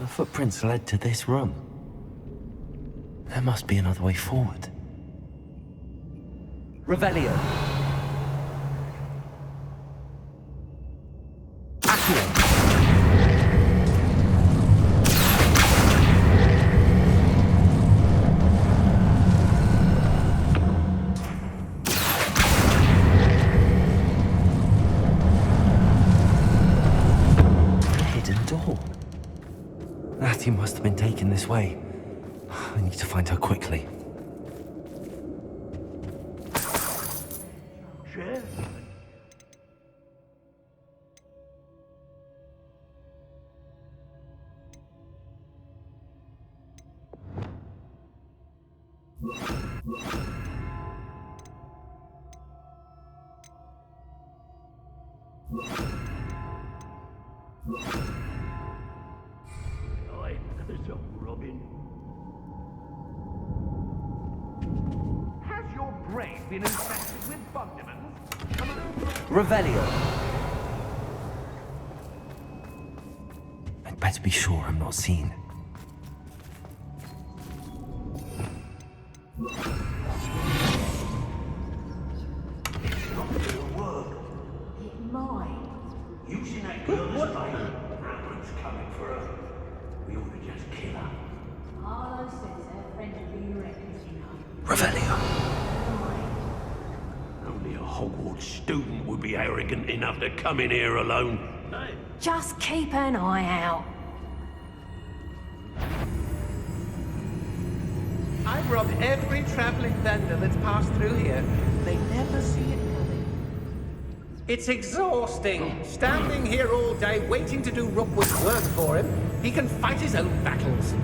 The footprints led to this room. There must be another way forward. Revelio. Accio. Natty must have been taken this way. I need to find her quickly. Has your brain been infected with bug demons? Revelio. I'd better be sure I'm not seen. It's not gonna work. It might. Using that girl as bait. Amber's coming for her. We ought to just kill her. Arlo says her friend will be records, you know. Revelio. Only a Hogwarts student would be arrogant enough to come in here alone. Hey. Just keep an eye out. I've robbed every traveling vendor that's passed through here. They never see it coming. It's exhausting, standing here all day waiting to do Rookwood's work for him. He can fight his own battles.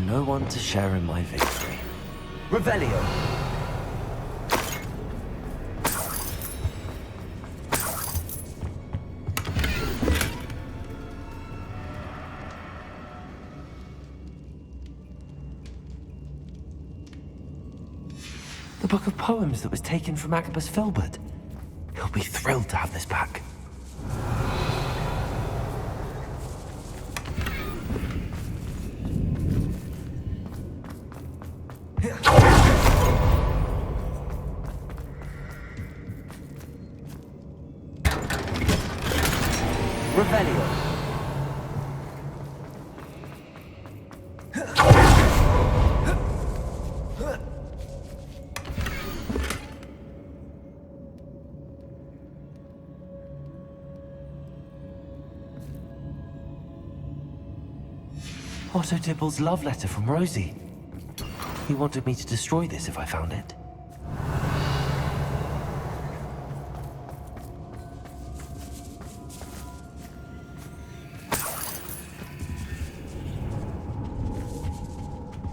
No one to share in my victory. Revelio. The book of poems that was taken from Agabus Filbert. He'll be thrilled to have this back. Revelio. Otto Dibble's love letter from Rosie. He wanted me to destroy this if I found it.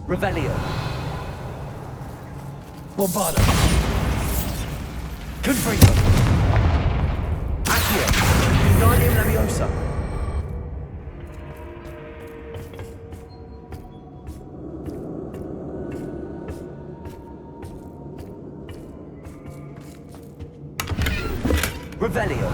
Revelio. Lombardo. Confringo. Accio. Wingardium Leviosa. Revelio.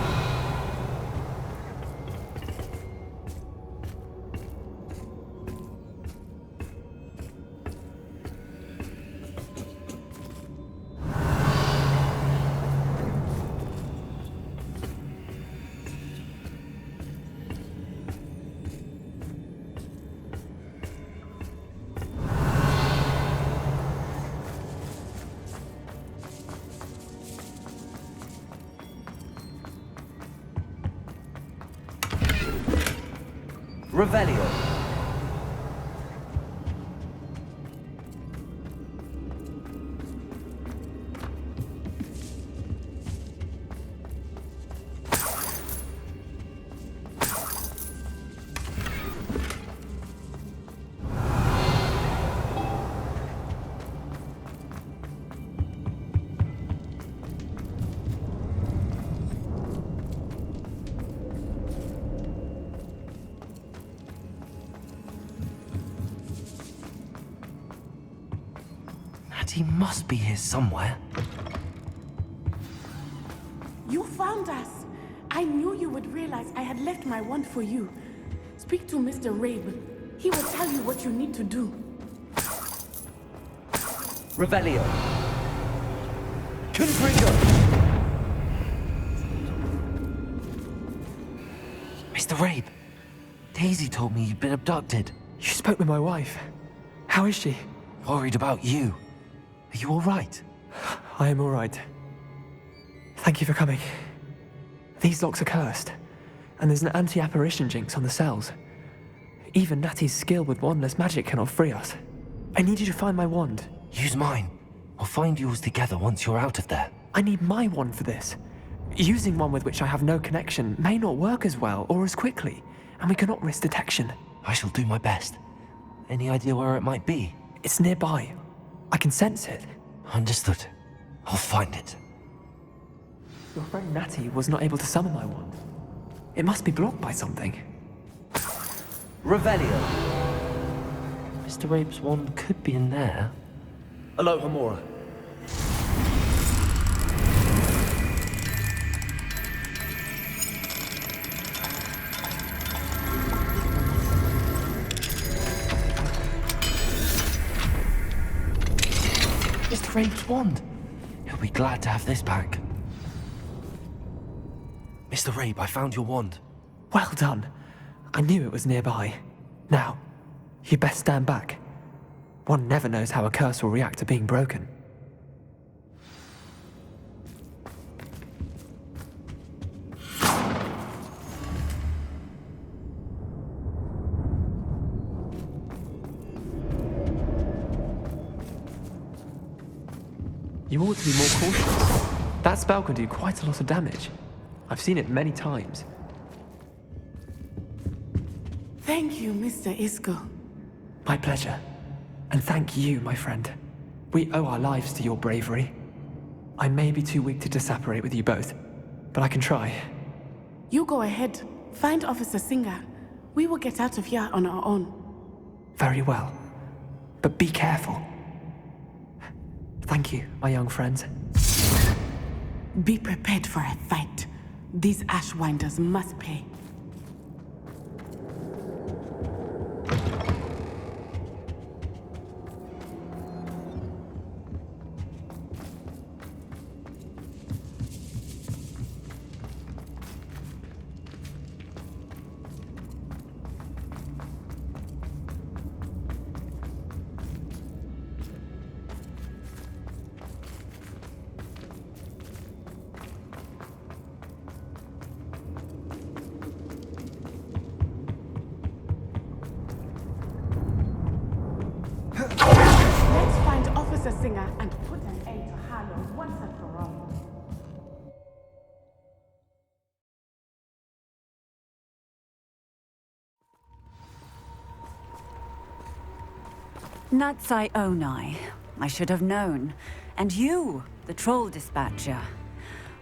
Revelio. He must be here somewhere. You found us! I knew you would realize I had left my wand for you. Speak to Mr. Rabe. He will tell you what you need to do. Revelio. Confringo. Mr. Rabe, Daisy told me you'd been abducted. You spoke with my wife. How is she? Worried about you. Are you all right? I am all right. Thank you for coming. These locks are cursed, and there's an anti-apparition jinx on the cells. Even Natty's skill with wandless magic cannot free us. I need you to find my wand. Use mine. We'll find yours together once you're out of there. I need my wand for this. Using one with which I have no connection may not work as well or as quickly, and we cannot risk detection. I shall do my best. Any idea where it might be? It's nearby. I can sense it. Understood. I'll find it. Your friend Natty was not able to summon my wand. It must be blocked by something. Revelio. Mr. Rabe's wand could be in there. Hello, Hamura. Mr. Rabe's wand. He'll be glad to have this back. Mr. Rabe, I found your wand. Well done. I knew it was nearby. Now, you best stand back. One never knows how a curse will react to being broken. You ought to be more cautious. That spell can do quite a lot of damage. I've seen it many times. Thank you, Mr. Isco. My pleasure. And thank you, my friend. We owe our lives to your bravery. I may be too weak to disapparate with you both, but I can try. You go ahead. Find Officer Singer. We will get out of here on our own. Very well. But be careful. Thank you, my young friends. Be prepared for a fight. These Ashwinders must pay. singer and put an end to Harlow once and for all. Natsai Onai. I should have known. And you, the troll dispatcher.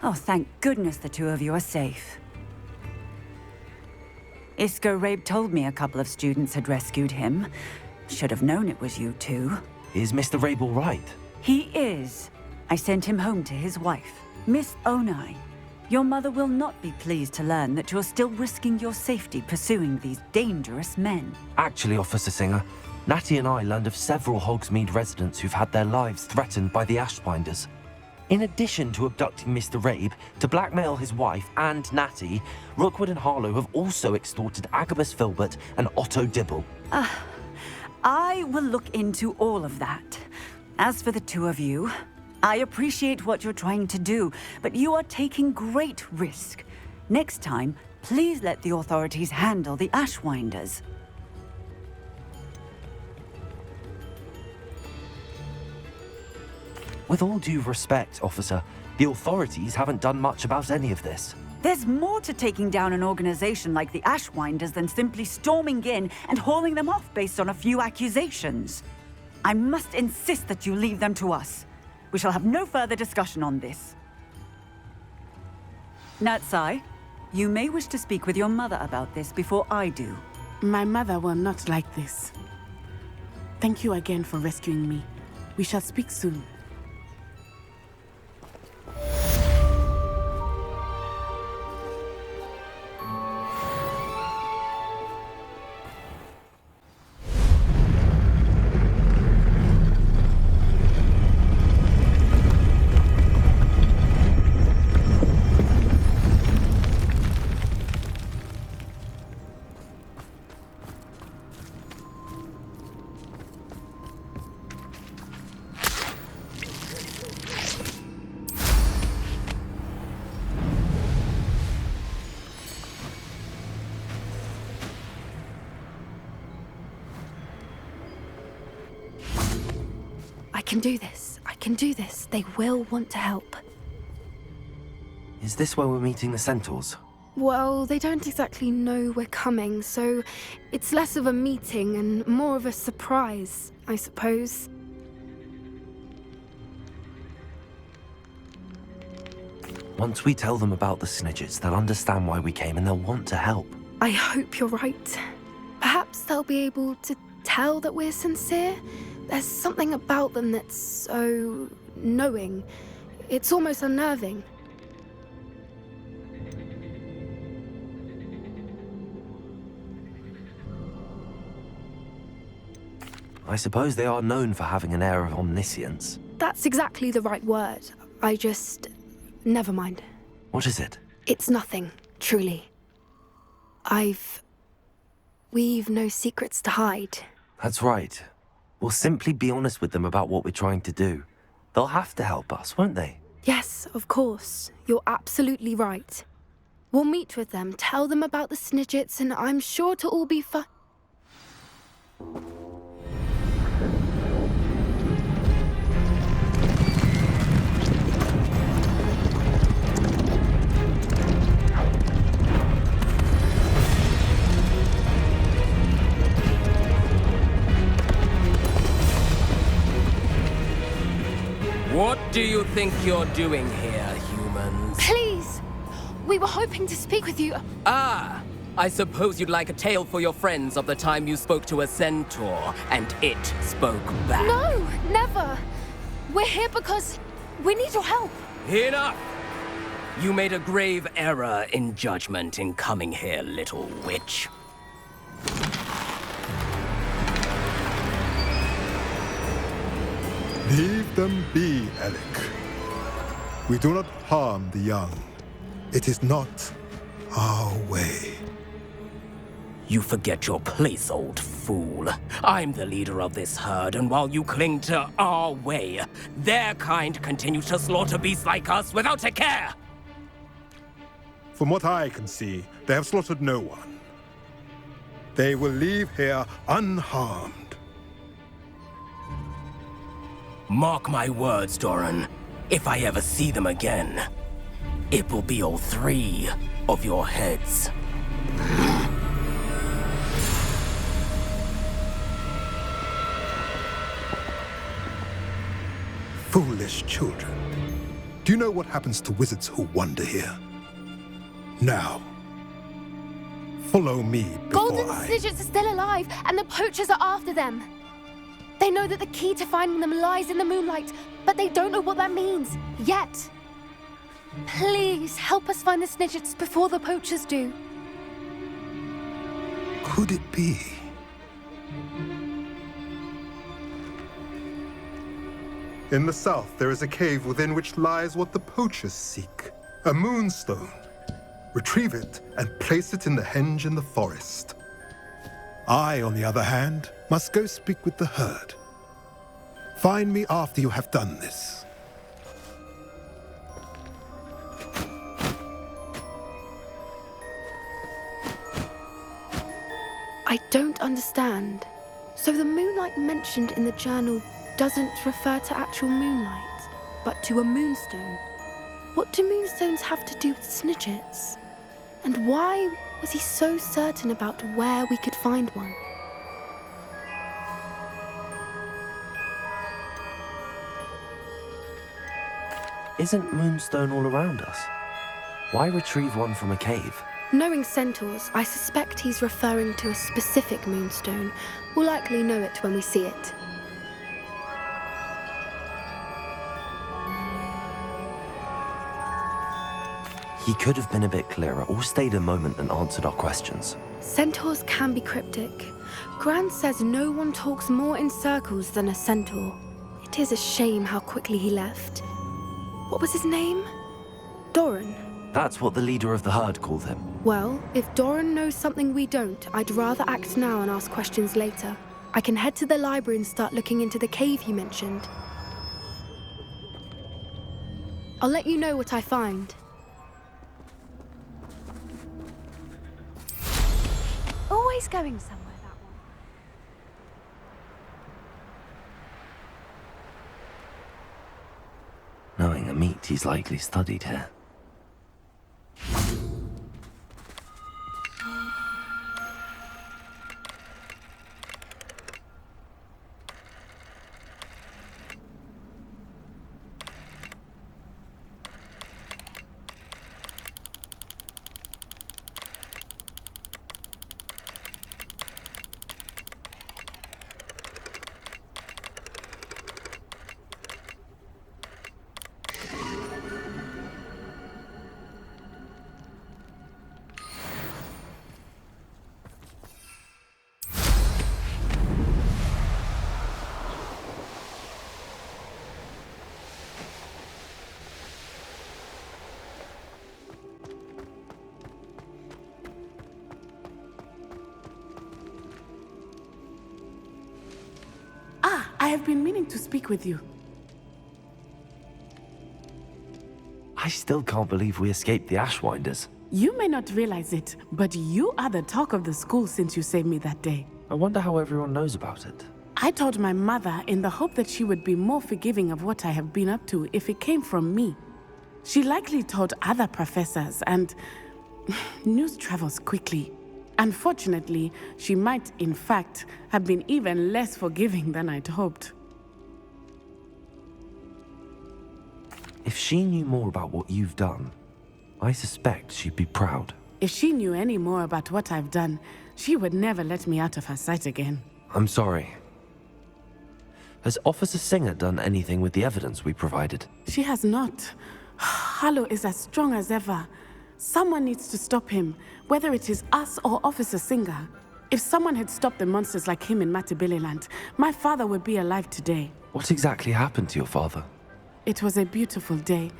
Oh, thank goodness the two of you are safe. Isco Rabe told me a couple of students had rescued him. Should have known it was you two. Is Mr. Rabe all right? He is. I sent him home to his wife. Miss Onai, your mother will not be pleased to learn that you're still risking your safety pursuing these dangerous men. Actually, Officer Singer, Natty and I learned of several Hogsmeade residents who've had their lives threatened by the Ashbinders. In addition to abducting Mr. Rabe to blackmail his wife and Natty, Rookwood and Harlow have also extorted Agabus Filbert and Otto Dibble. I will look into all of that. As for the two of you, I appreciate what you're trying to do, but you are taking great risk. Next time, please let the authorities handle the Ashwinders. With all due respect, officer, the authorities haven't done much about any of this. There's more to taking down an organization like the Ashwinders than simply storming in and hauling them off based on a few accusations. I must insist that you leave them to us. We shall have no further discussion on this. Natsai, you may wish to speak with your mother about this before I do. My mother will not like this. Thank you again for rescuing me. We shall speak soon. I can do this. I can do this. They will want to help. Is this where we're meeting the Centaurs? Well, they don't exactly know we're coming, so it's less of a meeting and more of a surprise, I suppose. Once we tell them about the Snidgets, they'll understand why we came and they'll want to help. I hope you're right. Perhaps they'll be able to tell that we're sincere. There's something about them that's so knowing. It's almost unnerving. I suppose they are known for having an air of omniscience. That's exactly the right word. Never mind. What is it? It's nothing, truly. We've no secrets to hide. That's right. We'll simply be honest with them about what we're trying to do. They'll have to help us, won't they? Yes, of course. You're absolutely right. We'll meet with them, tell them about the Snidgets, and I'm sure to all be fine. What do you think you're doing here, humans? Please! We were hoping to speak with you. Ah! I suppose you'd like a tale for your friends of the time you spoke to a centaur, and it spoke back. No, never! We're here because we need your help. Enough! You made a grave error in judgment in coming here, little witch. Leave them be, Alec. We do not harm the young. It is not our way. You forget your place, old fool. I'm the leader of this herd, and while you cling to our way, their kind continue to slaughter beasts like us without a care! From what I can see, they have slaughtered no one. They will leave here unharmed. Mark my words, Doran. If I ever see them again, it will be all 3 of your heads. Foolish children. Do you know what happens to wizards who wander here? Now, follow me before Golden Snidgets are still alive, and the poachers are after them. They know that the key to finding them lies in the moonlight, but they don't know what that means, yet. Please, help us find the Snidgets before the poachers do. Could it be? In the south, there is a cave within which lies what the poachers seek. A moonstone. Retrieve it and place it in the henge in the forest. I, on the other hand, must go speak with the herd. Find me after you have done this. I don't understand. So the moonlight mentioned in the journal doesn't refer to actual moonlight, but to a moonstone. What do moonstones have to do with Snidgets? And why was he so certain about where we could find one? Isn't Moonstone all around us? Why retrieve one from a cave? Knowing centaurs, I suspect he's referring to a specific moonstone. We'll likely know it when we see it. He could have been a bit clearer or stayed a moment and answered our questions. Centaurs can be cryptic. Gran says no one talks more in circles than a centaur. It is a shame how quickly he left. What was his name? Doran. That's what the leader of the herd called him. Well, if Doran knows something we don't, I'd rather act now and ask questions later. I can head to the library and start looking into the cave you mentioned. I'll let you know what I find. Always going somewhere, that one. Knowing a meat, he's likely studied here. I have been meaning to speak with you. I still can't believe we escaped the Ashwinders. You may not realize it, but you are the talk of the school since you saved me that day. I wonder how everyone knows about it. I told my mother in the hope that she would be more forgiving of what I have been up to if it came from me. She likely told other professors, and news travels quickly. Unfortunately, she might, in fact, have been even less forgiving than I'd hoped. If she knew more about what you've done, I suspect she'd be proud. If she knew any more about what I've done, she would never let me out of her sight again. I'm sorry. Has Officer Singer done anything with the evidence we provided? She has not. Harlow is as strong as ever. Someone needs to stop him, whether it is us or Officer Singer. If someone had stopped the monsters like him in Matabeleland, my father would be alive today. What exactly happened to your father? It was a beautiful day.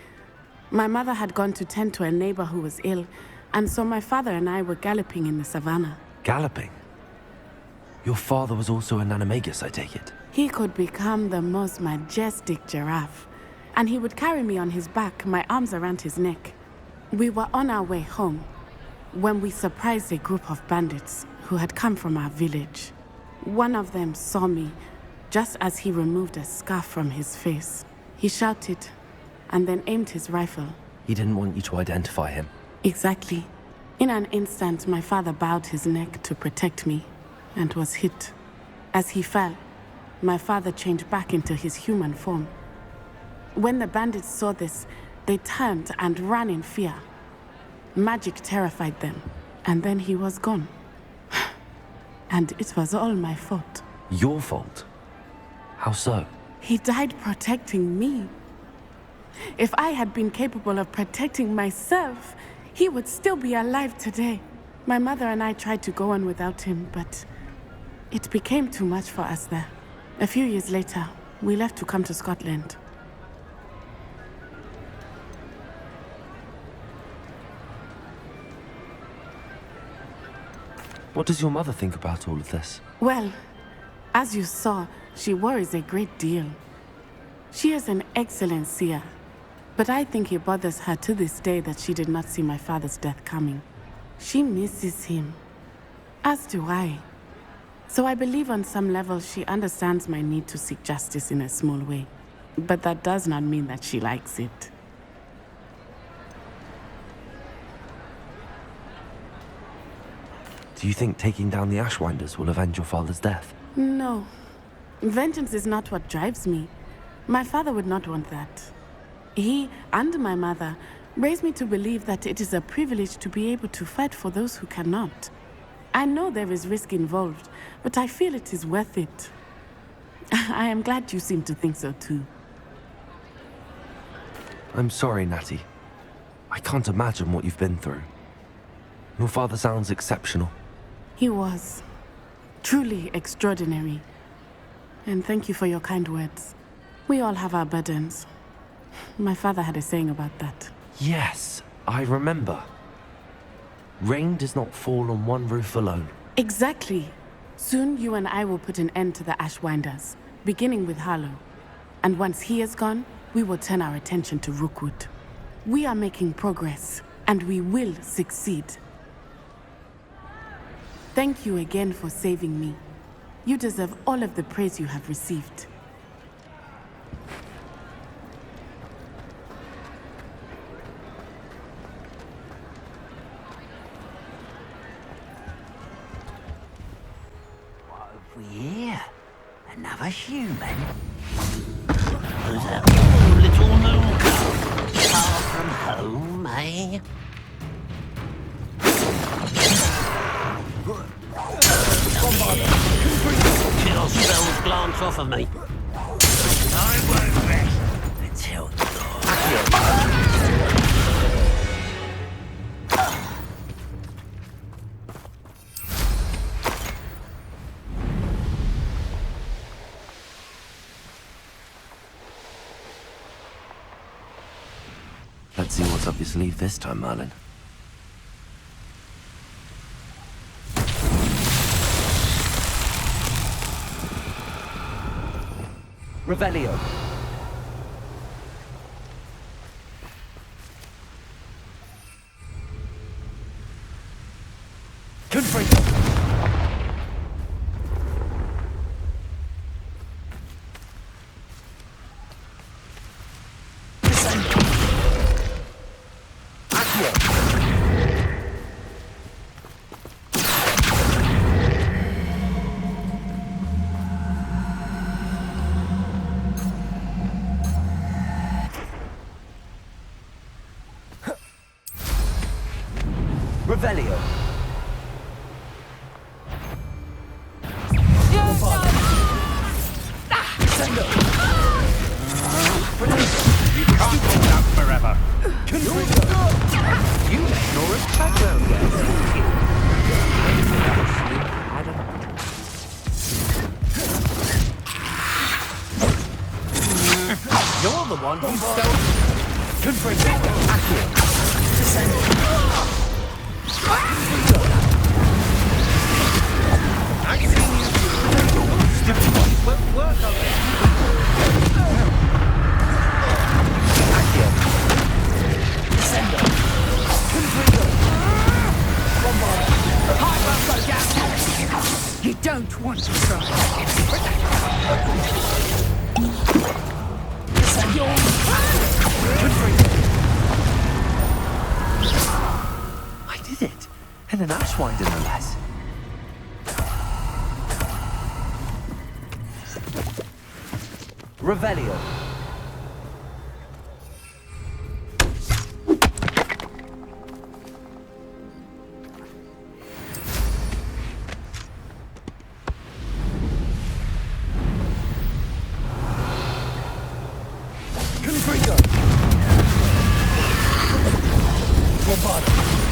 My mother had gone to tend to a neighbor who was ill, and so my father and I were galloping in the savannah. Galloping? Your father was also an animagus, I take it? He could become the most majestic giraffe, and he would carry me on his back, my arms around his neck. We were on our way home when we surprised a group of bandits who had come from our village. One of them saw me, just as he removed a scarf from his face. He shouted, and then aimed his rifle. He didn't want you to identify him. Exactly. In an instant, my father bowed his neck to protect me, and was hit. As he fell, my father changed back into his human form. When the bandits saw this, they turned and ran in fear. Magic terrified them, and then he was gone. And it was all my fault. Your fault? How so? He died protecting me. If I had been capable of protecting myself, he would still be alive today. My mother and I tried to go on without him, but it became too much for us there. A few years later, we left to come to Scotland. What does your mother think about all of this? Well, as you saw, she worries a great deal. She is an excellent seer, but I think it bothers her to this day that she did not see my father's death coming. She misses him, as do I. So I believe on some level she understands my need to seek justice in a small way. But that does not mean that she likes it. Do you think taking down the Ashwinders will avenge your father's death? No. Vengeance is not what drives me. My father would not want that. He and my mother raised me to believe that it is a privilege to be able to fight for those who cannot. I know there is risk involved, but I feel it is worth it. I am glad you seem to think so too. I'm sorry, Natty. I can't imagine what you've been through. Your father sounds exceptional. He was. Truly extraordinary. And thank you for your kind words. We all have our burdens. My father had a saying about that. Yes, I remember. Rain does not fall on one roof alone. Exactly. Soon you and I will put an end to the Ashwinders, beginning with Harlow. And once he is gone, we will turn our attention to Rookwood. We are making progress, and we will succeed. Thank you again for saving me. You deserve all of the praise you have received. What have we here? Another human? Who's that poor little mooncalf? Far from home, eh? Chill spells glance off of me. I won't rest until Let's see what's up your sleeve this time, Merlin. Revelio. Confringo. Revelio. Sendo. You can't hold out forever. You sure as background You're the one who stole. Confringo. Accio. Descendo. I've seen you. Stupid ones won't work on this. Accio. Descendo. Confringo. Bombarda. High gas. You don't want to try. I did it! And an Ashwinder no less. Revelio. Confringo! Lombardo!